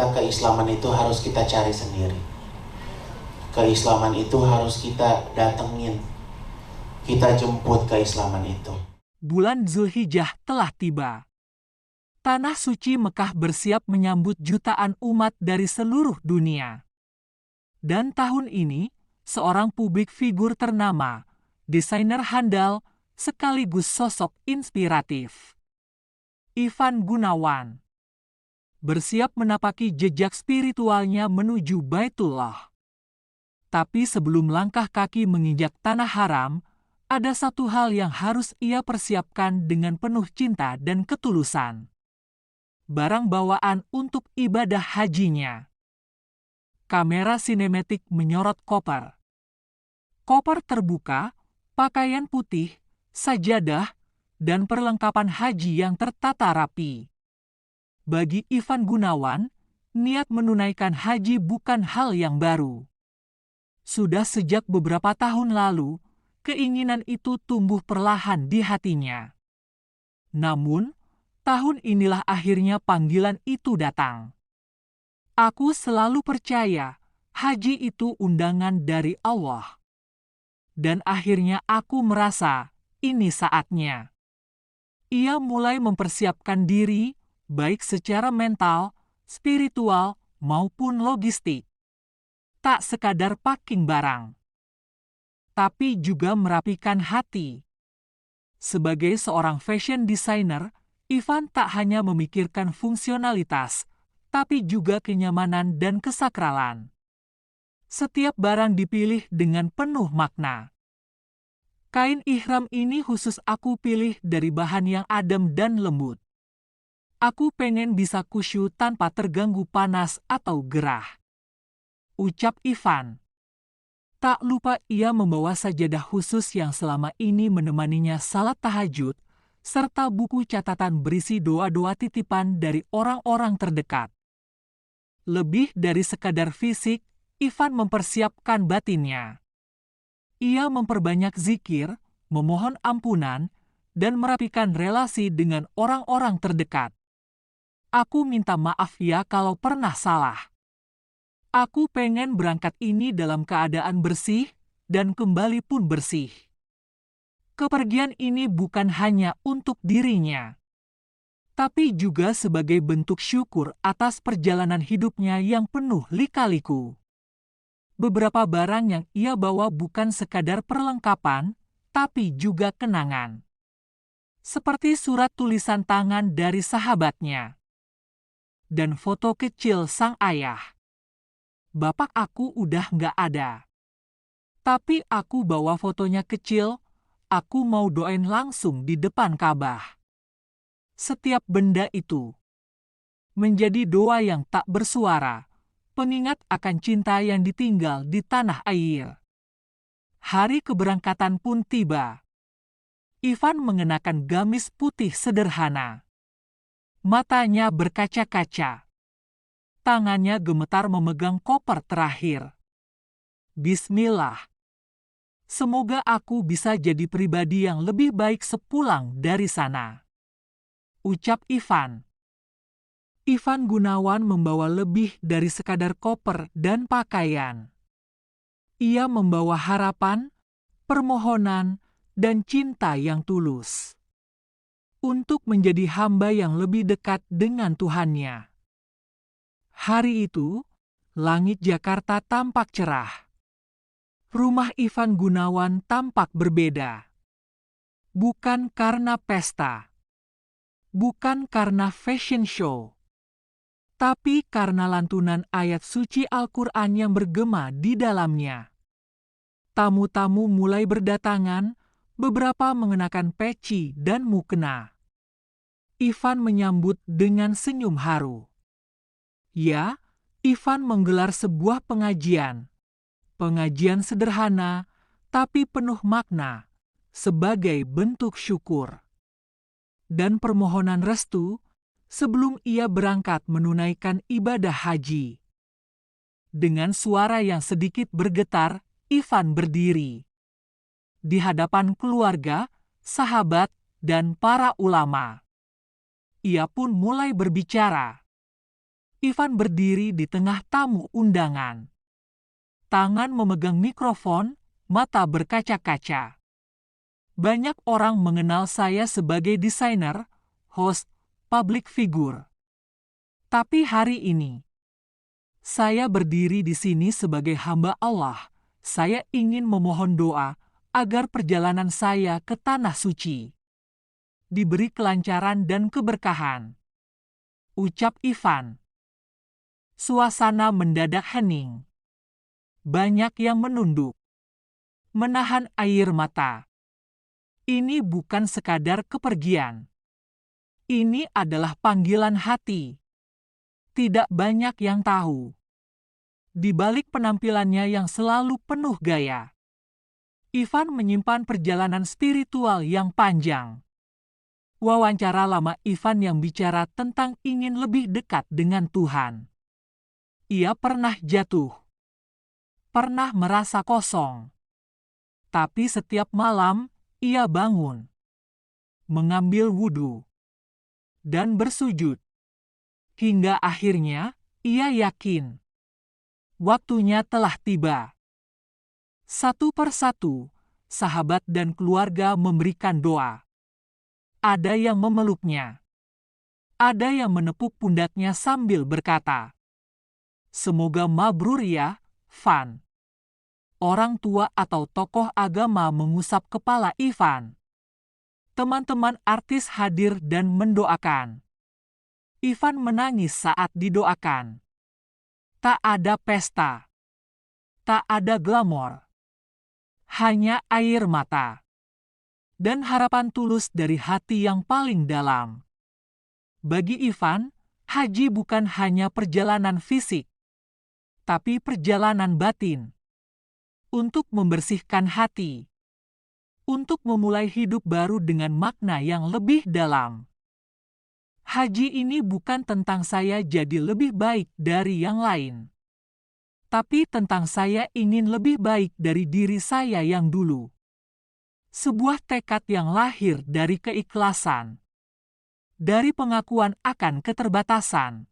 ternyata keislaman itu harus kita cari sendiri. Keislaman itu harus kita datengin. Kita jemput keislaman itu. Bulan Zulhijjah telah tiba. Tanah suci Mekah bersiap menyambut jutaan umat dari seluruh dunia. Dan tahun ini, seorang publik figur ternama, desainer handal, sekaligus sosok inspiratif, Ivan Gunawan, bersiap menapaki jejak spiritualnya menuju Baitullah. Tapi sebelum langkah kaki menginjak tanah haram, ada satu hal yang harus ia persiapkan dengan penuh cinta dan ketulusan. Barang bawaan untuk ibadah hajinya. Kamera sinematik menyorot koper. Koper terbuka, pakaian putih, sajadah, dan perlengkapan haji yang tertata rapi. Bagi Ivan Gunawan, niat menunaikan haji bukan hal yang baru. Sudah sejak beberapa tahun lalu, keinginan itu tumbuh perlahan di hatinya. Namun, tahun inilah akhirnya panggilan itu datang. Aku selalu percaya, haji itu undangan dari Allah. Dan akhirnya aku merasa, ini saatnya. Ia mulai mempersiapkan diri, baik secara mental, spiritual, maupun logistik. Tak sekadar packing barang, tapi juga merapikan hati. Sebagai seorang fashion designer, Ivan tak hanya memikirkan fungsionalitas, tapi juga kenyamanan dan kesakralan. Setiap barang dipilih dengan penuh makna. Kain ihram ini khusus aku pilih dari bahan yang adem dan lembut. Aku pengen bisa khusyuk tanpa terganggu panas atau gerah, ucap Ivan. Tak lupa ia membawa sajadah khusus yang selama ini menemaninya salat tahajud, serta buku catatan berisi doa-doa titipan dari orang-orang terdekat. Lebih dari sekadar fisik, Ivan mempersiapkan batinnya. Ia memperbanyak zikir, memohon ampunan, dan merapikan relasi dengan orang-orang terdekat. Aku minta maaf ya kalau pernah salah. Aku pengen berangkat ini dalam keadaan bersih, dan kembali pun bersih. Kepergian ini bukan hanya untuk dirinya, tapi juga sebagai bentuk syukur atas perjalanan hidupnya yang penuh lika-liku. Beberapa barang yang ia bawa bukan sekadar perlengkapan, tapi juga kenangan. Seperti surat tulisan tangan dari sahabatnya. Dan foto kecil sang ayah. Bapak aku udah nggak ada. Tapi aku bawa fotonya kecil, aku mau doain langsung di depan Ka'bah. Setiap benda itu menjadi doa yang tak bersuara, pengingat akan cinta yang ditinggal di tanah air. Hari keberangkatan pun tiba. Ivan mengenakan gamis putih sederhana. Matanya berkaca-kaca. Tangannya gemetar memegang koper terakhir. Bismillah. Semoga aku bisa jadi pribadi yang lebih baik sepulang dari sana, ucap Ivan. Ivan Gunawan membawa lebih dari sekadar koper dan pakaian. Ia membawa harapan, permohonan, dan cinta yang tulus. Untuk menjadi hamba yang lebih dekat dengan Tuhannya. Hari itu, langit Jakarta tampak cerah. Rumah Ivan Gunawan tampak berbeda. Bukan karena pesta. Bukan karena fashion show. Tapi karena lantunan ayat suci Al-Quran yang bergema di dalamnya. Tamu-tamu mulai berdatangan, beberapa mengenakan peci dan mukena. Ivan menyambut dengan senyum haru. Ya, Ivan menggelar sebuah pengajian. Pengajian sederhana, tapi penuh makna, sebagai bentuk syukur. Dan permohonan restu, sebelum ia berangkat menunaikan ibadah haji. Dengan suara yang sedikit bergetar, Ivan berdiri. Di hadapan keluarga, sahabat, dan para ulama. Ia pun mulai berbicara. Ivan berdiri di tengah tamu undangan. Tangan memegang mikrofon, mata berkaca-kaca. Banyak orang mengenal saya sebagai desainer, host, public figure. Tapi hari ini, saya berdiri di sini sebagai hamba Allah. Saya ingin memohon doa agar perjalanan saya ke Tanah Suci diberi kelancaran dan keberkahan. Ucap Ivan. Suasana mendadak hening. Banyak yang menunduk, menahan air mata. Ini bukan sekadar kepergian. Ini adalah panggilan hati. Tidak banyak yang tahu. Di balik penampilannya yang selalu penuh gaya, Ivan menyimpan perjalanan spiritual yang panjang. Wawancara lama Ivan yang bicara tentang ingin lebih dekat dengan Tuhan. Ia pernah jatuh, pernah merasa kosong. Tapi setiap malam, ia bangun, mengambil wudhu, dan bersujud. Hingga akhirnya, ia yakin waktunya telah tiba. Satu persatu, sahabat dan keluarga memberikan doa. Ada yang memeluknya. Ada yang menepuk pundaknya sambil berkata, "Semoga mabrur ya, Van." Orang tua atau tokoh agama mengusap kepala Ivan. Teman-teman artis hadir dan mendoakan. Ivan menangis saat didoakan. Tak ada pesta. Tak ada glamor. Hanya air mata. Dan harapan tulus dari hati yang paling dalam. Bagi Ivan, haji bukan hanya perjalanan fisik, tapi perjalanan batin. Untuk membersihkan hati. Untuk memulai hidup baru dengan makna yang lebih dalam. Haji ini bukan tentang saya jadi lebih baik dari yang lain. Tapi tentang saya ingin lebih baik dari diri saya yang dulu. Sebuah tekad yang lahir dari keikhlasan. Dari pengakuan akan keterbatasan.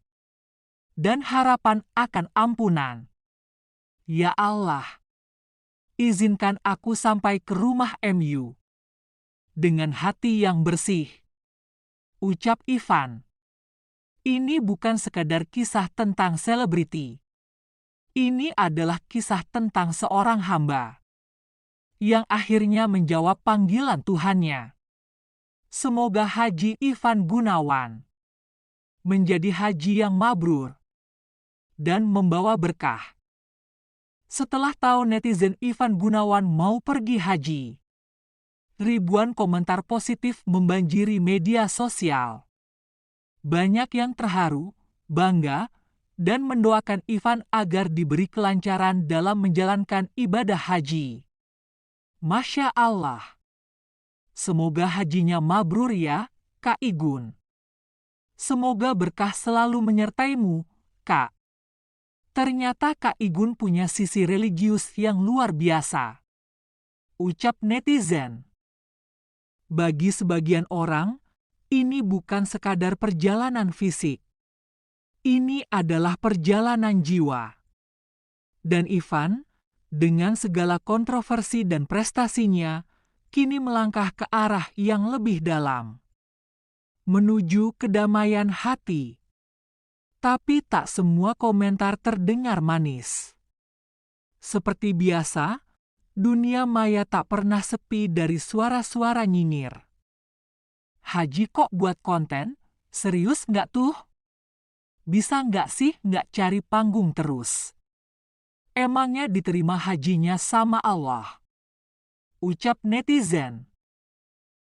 Dan harapan akan ampunan. Ya Allah, izinkan aku sampai ke rumah MU. Dengan hati yang bersih. Ucap Ivan. Ini bukan sekadar kisah tentang selebriti. Ini adalah kisah tentang seorang hamba yang akhirnya menjawab panggilan Tuhannya. Semoga Haji Ivan Gunawan menjadi haji yang mabrur dan membawa berkah. Setelah tahu netizen Ivan Gunawan mau pergi haji, ribuan komentar positif membanjiri media sosial. Banyak yang terharu, bangga, dan mendoakan Ivan agar diberi kelancaran dalam menjalankan ibadah haji. Masya Allah. Semoga hajinya mabrur ya, Kak Igun. Semoga berkah selalu menyertaimu, Kak. Ternyata Kak Igun punya sisi religius yang luar biasa. Ucap netizen. Bagi sebagian orang, ini bukan sekadar perjalanan fisik. Ini adalah perjalanan jiwa. Dan Ivan, dengan segala kontroversi dan prestasinya, kini melangkah ke arah yang lebih dalam. Menuju kedamaian hati. Tapi tak semua komentar terdengar manis. Seperti biasa, dunia maya tak pernah sepi dari suara-suara nyinyir. Haji kok buat konten? Serius nggak tuh? Bisa nggak sih nggak cari panggung terus? Emangnya diterima hajinya sama Allah? Ucap netizen.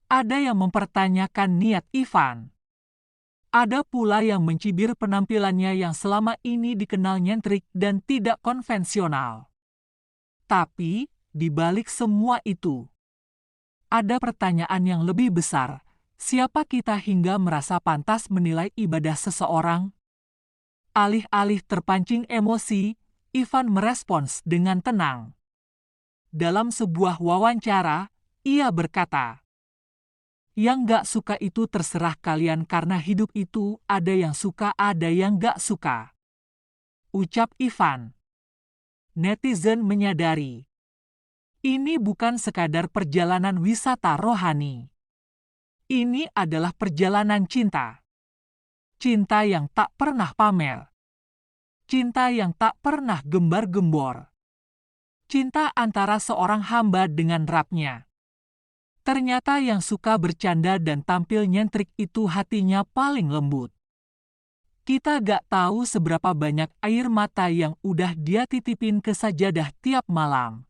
Ada yang mempertanyakan niat Ivan. Ada pula yang mencibir penampilannya yang selama ini dikenal nyentrik dan tidak konvensional. Tapi, di balik semua itu, ada pertanyaan yang lebih besar. Siapa kita hingga merasa pantas menilai ibadah seseorang? Alih-alih terpancing emosi, Ivan merespons dengan tenang. Dalam sebuah wawancara, ia berkata, "Yang gak suka itu terserah kalian karena hidup itu ada yang suka ada yang gak suka. ucap Ivan. Netizen menyadari, ini bukan sekadar perjalanan wisata rohani. Ini adalah perjalanan cinta. Cinta yang tak pernah pamer. Cinta yang tak pernah gembar-gembor. Cinta antara seorang hamba dengan Rabnya. Ternyata yang suka bercanda dan tampil nyentrik itu hatinya paling lembut. Kita gak tahu seberapa banyak air mata yang udah dia titipin ke sajadah tiap malam.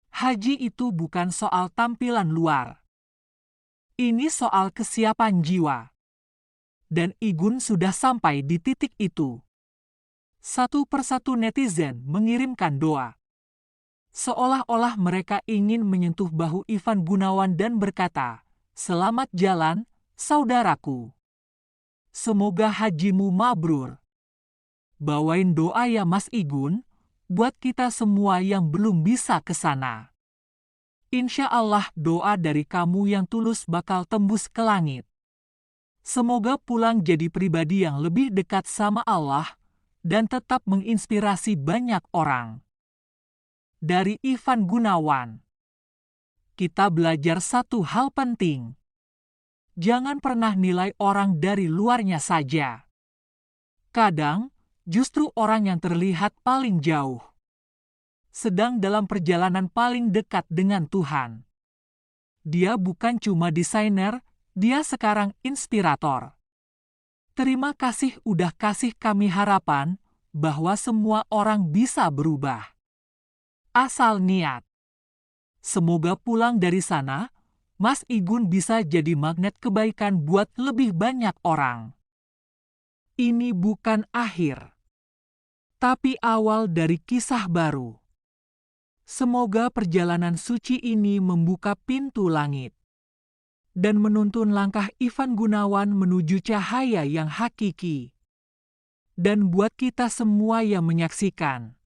Haji itu bukan soal tampilan luar. Ini soal kesiapan jiwa. Dan Igun sudah sampai di titik itu. Satu persatu netizen mengirimkan doa. Seolah-olah mereka ingin menyentuh bahu Ivan Gunawan dan berkata, "Selamat jalan, saudaraku. Semoga hajimu mabrur." Bawain doa ya Mas Igun, buat kita semua yang belum bisa ke sana. Insya Allah doa dari kamu yang tulus bakal tembus ke langit. Semoga pulang jadi pribadi yang lebih dekat sama Allah dan tetap menginspirasi banyak orang. Dari Ivan Gunawan, kita belajar satu hal penting. Jangan pernah nilai orang dari luarnya saja. Kadang, justru orang yang terlihat paling jauh sedang dalam perjalanan paling dekat dengan Tuhan. Dia bukan cuma desainer, dia sekarang inspirator. Terima kasih udah kasih kami harapan bahwa semua orang bisa berubah. Asal niat. Semoga pulang dari sana, Mas Igun bisa jadi magnet kebaikan buat lebih banyak orang. Ini bukan akhir, tapi awal dari kisah baru. Semoga perjalanan suci ini membuka pintu langit dan menuntun langkah Ivan Gunawan menuju cahaya yang hakiki. Dan buat kita semua yang menyaksikan,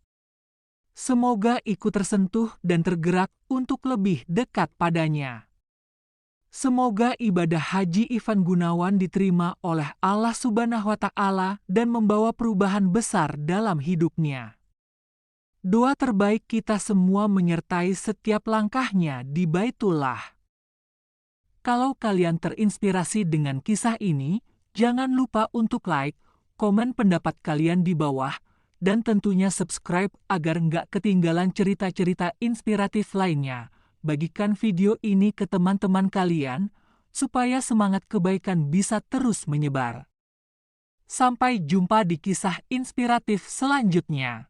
semoga ikut tersentuh dan tergerak untuk lebih dekat padanya. Semoga ibadah haji Ivan Gunawan diterima oleh Allah Subhanahu wa Ta'ala dan membawa perubahan besar dalam hidupnya. Doa terbaik kita semua menyertai setiap langkahnya di Baitullah. Kalau kalian terinspirasi dengan kisah ini, jangan lupa untuk like, komen pendapat kalian di bawah, dan tentunya subscribe agar nggak ketinggalan cerita-cerita inspiratif lainnya. Bagikan video ini ke teman-teman kalian, supaya semangat kebaikan bisa terus menyebar. Sampai jumpa di kisah inspiratif selanjutnya.